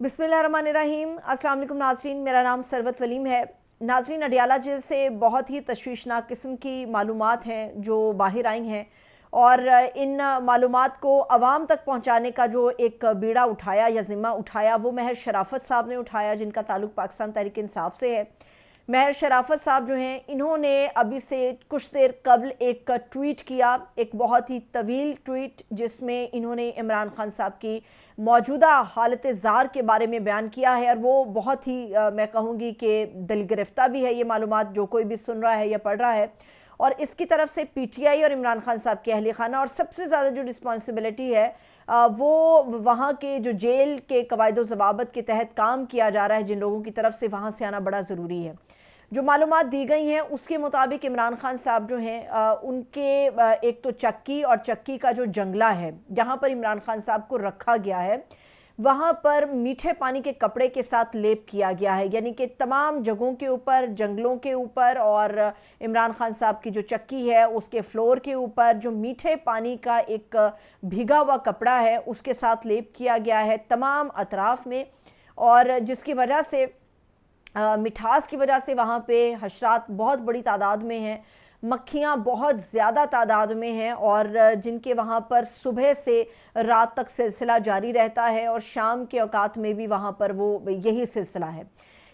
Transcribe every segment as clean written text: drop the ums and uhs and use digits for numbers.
बिस्मिल्लाहिर्रहमानिर्रहीम। अस्सलाम वालेकुम नाज़रीन, मेरा नाम सरवत वलीम है। नाज़रीन, अडियाला जेल से बहुत ही तशवीशनाक किस्म की मालूमात हैं जो बाहर आई हैं, और इन मालूमात को आवाम तक पहुँचाने का जो एक बीड़ा उठाया या ज़िम्मा उठाया वो महर शराफत साहब ने उठाया, जिनका ताल्लुक़ पाकिस्तान तहरीक इंसाफ से है। महर शराफत साहब जो हैं, इन्होंने अभी से कुछ देर कबल एक ट्वीट किया, एक बहुत ही तवील ट्वीट, जिसमें इन्होंने इमरान खान साहब की मौजूदा हालत ज़ार के बारे में बयान किया है। और वो बहुत ही मैं कहूँगी कि दिल गिरफ्ता भी है ये मालूमात, जो कोई भी सुन रहा है या पढ़ रहा है। और इसकी तरफ से पीटीआई और इमरान खान साहब के अहल खाना, और सबसे ज़्यादा जो रिस्पॉन्सिबिलिटी है वो वहाँ के जो जेल के कवायद व ज़वाबित के तहत काम किया जा रहा है, जिन लोगों की तरफ से वहाँ से आना बड़ा ज़रूरी है। जो मालूमात दी गई हैं उसके मुताबिक इमरान खान साहब जो हैं उनके एक तो चक्की, और चक्की का जो जंगला है जहाँ पर इमरान खान साहब को रखा गया है, वहाँ पर मीठे पानी के कपड़े के साथ लेप किया गया है। यानी कि तमाम जगहों के ऊपर, जंगलों के ऊपर, और इमरान खान साहब की जो चक्की है उसके फ्लोर के ऊपर जो मीठे पानी का एक भीगा हुआ कपड़ा है उसके साथ लेप किया गया है तमाम अतराफ़ में, और जिसकी वजह से मिठास की वजह से वहाँ पे हशरात बहुत बड़ी तादाद में हैं, मक्खियाँ बहुत ज़्यादा तादाद में हैं, और जिनके वहाँ पर सुबह से रात तक सिलसिला जारी रहता है, और शाम के औकात में भी वहाँ पर वो यही सिलसिला है।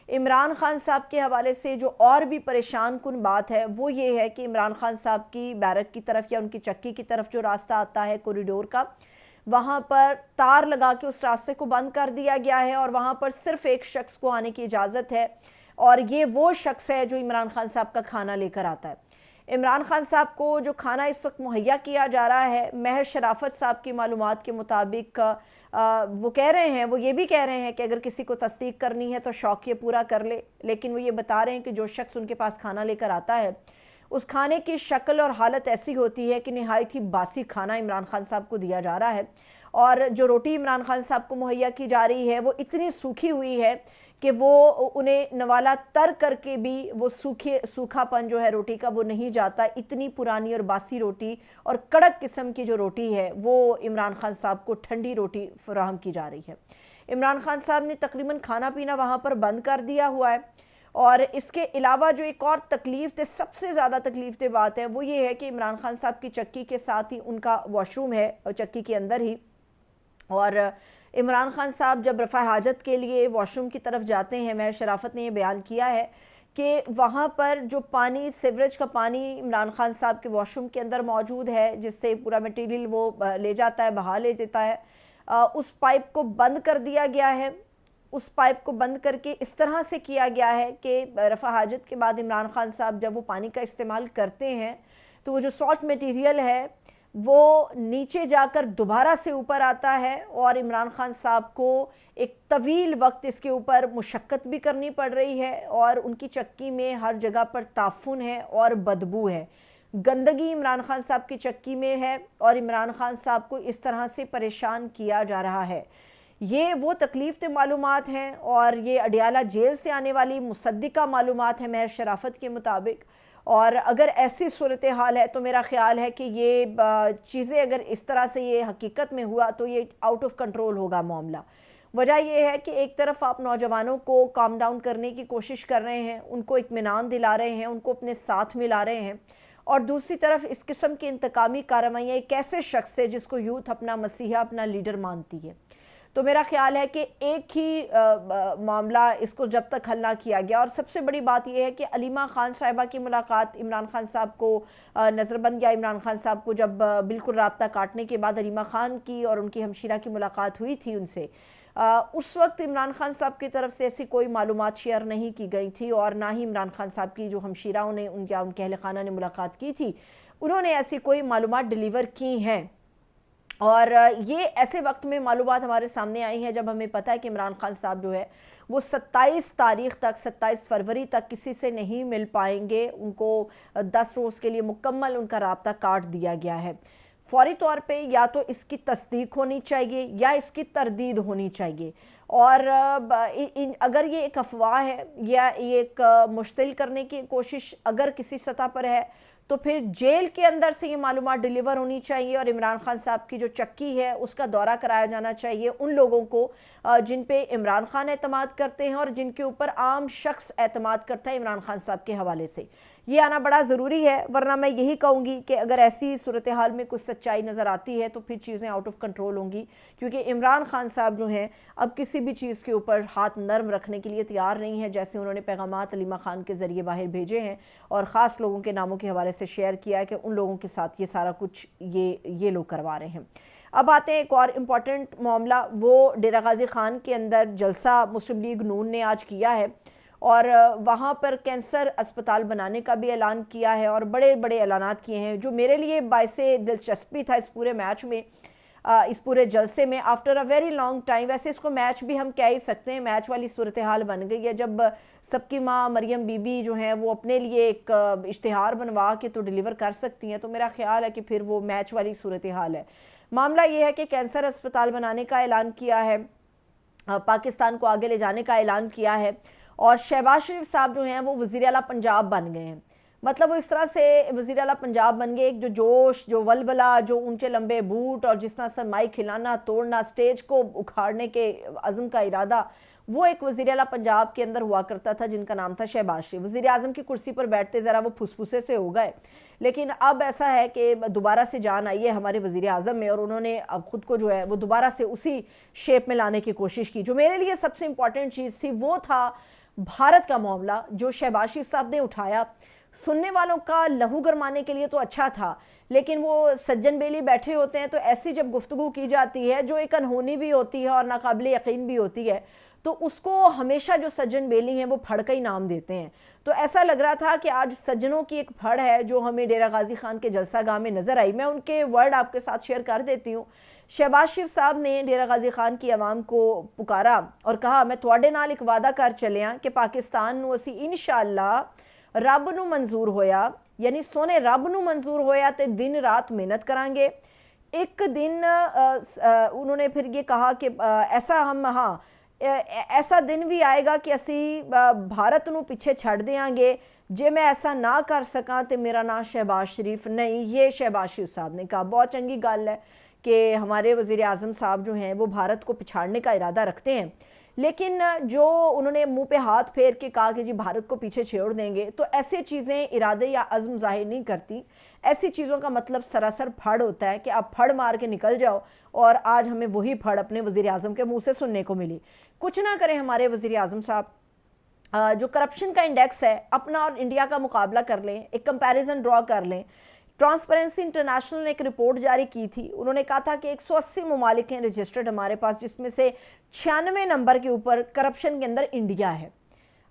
इमरान खान साहब के हवाले से जो और भी परेशान कुन बात है वो ये है कि इमरान खान साहब की बैरक की तरफ या उनकी चक्की की तरफ जो रास्ता आता है कॉरिडोर का, वहाँ पर तार लगा के उस रास्ते को बंद कर दिया गया है, और वहाँ पर सिर्फ़ एक शख्स को आने की इजाज़त है, और ये वो शख्स है जो इमरान खान साहब का खाना लेकर आता है। इमरान खान साहब को जो खाना इस वक्त मुहैया किया जा रहा है, महर शराफत साहब की मालूमात के मुताबिक वो कह रहे हैं, वो ये भी कह रहे हैं कि अगर किसी को तस्दीक करनी है तो शौक़ ये पूरा कर ले, लेकिन वो ये बता रहे हैं कि जो शख्स उनके पास खाना लेकर आता है उस खाने की शक्ल और हालत ऐसी होती है कि नहायत ही बासी खाना इमरान खान साहब को दिया जा रहा है, और जो रोटी इमरान खान साहब को मुहैया की जा रही है वो इतनी सूखी हुई है कि वो उन्हें नवाला तर करके भी वो सूखापन जो है रोटी का वो नहीं जाता। इतनी पुरानी और बासी रोटी और कड़क किस्म की जो रोटी है वो इमरान खान साहब को ठंडी रोटी फराहम की जा रही है। इमरान खान साहब ने तकरीबन खाना पीना वहाँ पर बंद कर दिया हुआ है। और इसके अलावा जो एक और तकलीफ़, सबसे ज़्यादा तकलीफ़ बात है वो ये है कि इमरान खान साहब की चक्की के साथ ही उनका वॉशरूम है, चक्की के अंदर ही। और इमरान खान साहब जब रफ़ा हाजत के लिए वॉशरूम की तरफ जाते हैं, महर शराफत ने यह बयान किया है कि वहाँ पर जो पानी, सीवरेज का पानी इमरान खान साहब के वॉशरूम के अंदर मौजूद है, जिससे पूरा मटीरियल वो ले जाता है, बहा ले जाता है, उस पाइप को बंद कर दिया गया है। उस पाइप को बंद करके इस तरह से किया गया है कि रफ़ा हाजत के बाद इमरान खान साहब जब वो पानी का इस्तेमाल करते हैं तो वो जो सॉल्ट मटेरियल है वो नीचे जाकर दोबारा से ऊपर आता है, और इमरान खान साहब को एक तवील वक्त इसके ऊपर मुशक्क़त भी करनी पड़ रही है, और उनकी चक्की में हर जगह पर ताफ़ुन है और बदबू है। गंदगी इमरान खान साहब की चक्की में है, और इमरान खान साहब को इस तरह से परेशान किया जा रहा है। ये वो तकलीफ़ मालूमात हैं, और ये अडियाला जेल से आने वाली मुसद्दिका मालूमात है महर शराफत के मुताबिक। और अगर ऐसी सूरत हाल है तो मेरा ख़्याल है कि ये चीज़ें अगर इस तरह से ये हकीकत में हुआ तो ये आउट ऑफ कंट्रोल होगा मामला। वजह यह है कि एक तरफ आप नौजवानों को काम डाउन करने की कोशिश कर रहे हैं, उनको इत्मीनान दिला रहे हैं, उनको अपने साथ मिला रहे हैं, और दूसरी तरफ इस किस्म की इंतकामी कार्रवाइयाँ एक ऐसे शख्स है जिसको यूथ अपना मसीहा, अपना लीडर मानती है। तो मेरा ख्याल है कि एक ही मामला, इसको जब तक हल ना किया गया, और सबसे बड़ी बात यह है कि अलीमा खान साहिबा की मुलाकात इमरान खान साहब को नज़रबंद, या इमरान खान साहब को जब बिल्कुल राब्ता काटने के बाद अलीमा खान की और उनकी हमशीरा की मुलाकात हुई थी उनसे, उस वक्त इमरान खान साहब की तरफ से ऐसी कोई मालूमात शेयर नहीं की गई थी, और ना ही इमरान खान साहब की जो हमशीराओं ने, उनके अहल खाना ने मुलाकात की थी, उन्होंने ऐसी कोई मालूमात डिलीवर की हैं। और ये ऐसे वक्त में मालूमात हमारे सामने आई हैं जब हमें पता है कि इमरान खान साहब जो है वो 27 तारीख़ तक, 27 फरवरी तक किसी से नहीं मिल पाएंगे। उनको 10 रोज़ के लिए मुकम्मल उनका राब्ता काट दिया गया है। फ़ौरी तौर पे या तो इसकी तस्दीक होनी चाहिए या इसकी तरदीद होनी चाहिए, और अगर ये एक अफवाह है या ये एक मुश्तिल करने की कोशिश अगर किसी सतह पर है तो फिर जेल के अंदर से ये मालूमात डिलीवर होनी चाहिए और इमरान खान साहब की जो चक्की है उसका दौरा कराया जाना चाहिए उन लोगों को जिन पे इमरान खान एतमाद करते हैं और जिनके ऊपर आम शख्स एतमाद करता है इमरान खान साहब के हवाले से। ये आना बड़ा ज़रूरी है, वरना मैं यही कहूँगी कि अगर ऐसी सूरत हाल में कुछ सच्चाई नज़र आती है तो फिर चीज़ें आउट ऑफ कंट्रोल होंगी, क्योंकि इमरान खान साहब जो हैं अब किसी भी चीज़ के ऊपर हाथ नरम रखने के लिए तैयार नहीं है। जैसे उन्होंने पैगामात अलीमा खान के ज़रिए बाहर भेजे हैं और ख़ास लोगों के नामों के हवाले से शेयर किया है कि उन लोगों के साथ ये सारा कुछ ये लोग करवा रहे हैं। अब आते हैं एक और इम्पॉर्टेंट मामला, वो डेरा गाजी खान के अंदर जलसा मुस्लिम लीग नून ने आज किया है और वहाँ पर कैंसर अस्पताल बनाने का भी ऐलान किया है और बड़े बड़े ऐलानात किए हैं, जो मेरे लिए बाइसे दिलचस्पी था इस पूरे मैच में, इस पूरे जलसे में। After a very long time, वैसे इसको मैच भी हम कह ही सकते हैं, मैच वाली सूरत हाल बन गई है जब सबकी माँ मरियम बीबी जो हैं वो अपने लिए एक इश्तिहार बनवा के तो डिलीवर कर सकती हैं, तो मेरा ख्याल है कि फिर वो मैच वाली सूरत हाल है। मामला ये है कि कैंसर अस्पताल बनाने का ऐलान किया है, पाकिस्तान को आगे ले जाने का ऐलान किया है और शहबाज शरीफ साहब जो हैं वो वज़ीर आला पंजाब बन गए हैं। मतलब वो इस तरह से वज़ीर आला पंजाब बन गए, एक जो जोश, जो वलवला, जो ऊंचे लंबे बूट और जिस तरह से माइक हिलाना, तोड़ना, स्टेज को उखाड़ने के अज़म का इरादा, वो एक वज़ीर आला पंजाब के अंदर हुआ करता था जिनका नाम था शहबाज शरीफ। वज़ीर आज़म की कुर्सी पर बैठते ज़रा वो फुसफुसे से हो गए, लेकिन अब ऐसा है कि दोबारा से जान आई है हमारे वज़ीर आज़म में और उन्होंने अब ख़ुद को जो है वो दोबारा से उसी शेप में लाने की कोशिश की। जो मेरे लिए सबसे इम्पॉर्टेंट चीज़ थी वो था भारत का मामला जो शहबाज शरीफ साहब ने उठाया। सुनने वालों का लहू गरमाने के लिए तो अच्छा था, लेकिन वो सज्जन बेली बैठे होते हैं तो ऐसी जब गुफ्तगू की जाती है जो एक अनहोनी भी होती है और नाकाबिल यकीन भी होती है, तो उसको हमेशा जो सज्जन बेली हैं वो फड़ का ही नाम देते हैं। तो ऐसा लग रहा था कि आज सज्जनों की एक फड़ है जो हमें डेरा गाजी खान के जलसा गाह में नज़र आई। मैं उनके वर्ड आपके साथ शेयर कर देती हूँ। शहबाज शरीफ साहब ने डेरा गाजी खान की आवाम को पुकारा और कहा, मैं तुहाडे नाल एक वादा कर चलिया कि पाकिस्तान नूं असी इंशाअल्लाह रब नूं मंजूर होया, यानी सोने रब नूं मंजूर होया तो दिन रात मेहनत करांगे। एक दिन उन्होंने फिर ये कहा कि ऐसा हम ऐसा दिन भी आएगा कि असी भारत नूं पिछे छड़ देंगे, जे मैं ऐसा ना कर सका तो मेरा नाम शहबाज शरीफ नहीं। ये शहबाज शरीफ साहब ने कहा। बहुत चंगी गल है कि हमारे वज़ीर आज़म साहब जो हैं वो भारत को पिछाड़ने का इरादा रखते हैं, लेकिन जो उन्होंने मुंह पे हाथ फेर के कहा कि जी भारत को पीछे छोड़ देंगे, तो ऐसे चीज़ें इरादे या अज़्म ज़ाहिर नहीं करती। ऐसी चीज़ों का मतलब सरासर फड़ होता है कि आप फड़ मार के निकल जाओ, और आज हमें वही फड़ अपने वज़ीर आज़म के मुँह से सुनने को मिली। कुछ ना करें हमारे वज़ीर आज़म साहब, जो करप्शन का इंडेक्स है अपना और इंडिया का मुकाबला कर लें, एक कंपैरिजन ड्रॉ कर लें। ट्रांसपेरेंसी इंटरनेशनल ने एक रिपोर्ट जारी की थी, उन्होंने कहा था कि 180 ममालिक हैं रजिस्टर्ड हमारे पास, जिसमें से 96 नंबर के ऊपर करप्शन के अंदर इंडिया है।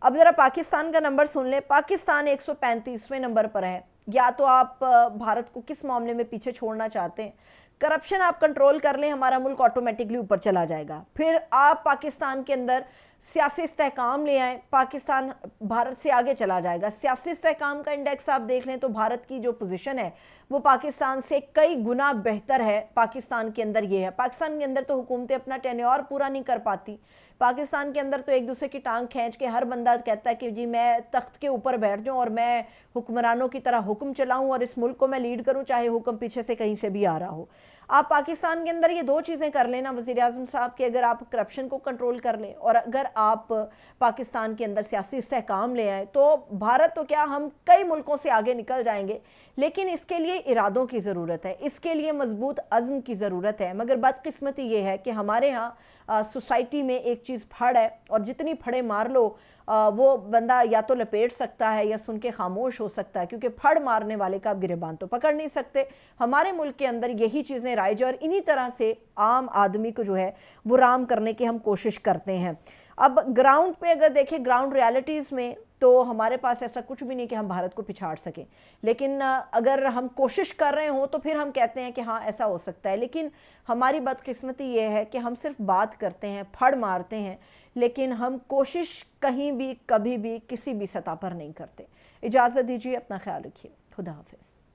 अब ज़रा पाकिस्तान का नंबर सुन लें, पाकिस्तान 135वें नंबर पर है। या तो आप भारत को किस मामले में पीछे छोड़ना चाहते हैं? करप्शन आप कंट्रोल कर लें, हमारा मुल्क ऑटोमेटिकली ऊपर चला जाएगा। फिर आप पाकिस्तान के अंदर सियासी इस्तेहकाम ले आएँ, पाकिस्तान भारत से आगे चला जाएगा। सियासी इस्तेहकाम का इंडेक्स आप देख लें तो भारत की जो पोजीशन है वो पाकिस्तान से कई गुना बेहतर है। पाकिस्तान के अंदर ये है, पाकिस्तान के अंदर तो हुकूमतें अपना टेन्योर पूरा नहीं कर पाती। पाकिस्तान के अंदर तो एक दूसरे की टांग खींच के हर बंदा कहता है कि जी मैं तख्त के ऊपर बैठ जाऊं और मैं हुक्मरानों की तरह हुक्म चलाऊं और इस मुल्क को मैं लीड करूं, चाहे हुक्म पीछे से कहीं से भी आ रहा हो। आप पाकिस्तान के अंदर ये दो चीज़ें कर लेना वज़ीर आज़म साहब कि अगर आप करप्शन को कंट्रोल कर लें और अगर आप पाकिस्तान के अंदर सियासी इस्तेहकाम ले आएँ, तो भारत तो क्या हम कई मुल्कों से आगे निकल जाएंगे। लेकिन इसके लिए इरादों की ज़रूरत है, इसके लिए मजबूत अज़्म की ज़रूरत है। मगर बदकिस्मती ये है कि हमारे यहाँ सोसाइटी में एक चीज़ फड़ है, और जितनी फड़े मार लो वो बंदा या तो लपेट सकता है या सुन के खामोश हो सकता है, क्योंकि फड़ मारने वाले का आप गिरबान तो पकड़ नहीं सकते। हमारे मुल्क के अंदर यही चीज़ें राइज और इन्हीं तरह से आम आदमी को जो है वो राम करने की हम कोशिश करते हैं। अब ग्राउंड पे अगर देखें, ग्राउंड रियलिटीज़ में तो हमारे पास ऐसा कुछ भी नहीं कि हम भारत को पिछाड़ सकें, लेकिन अगर हम कोशिश कर रहे हों तो फिर हम कहते हैं कि हाँ ऐसा हो सकता है। लेकिन हमारी बदकिस्मती ये है कि हम सिर्फ बात करते हैं, फड़ मारते हैं, लेकिन हम कोशिश कहीं भी कभी भी किसी भी सतह पर नहीं करते। इजाज़त दीजिए, अपना ख्याल रखिए, खुदा हाफिज़।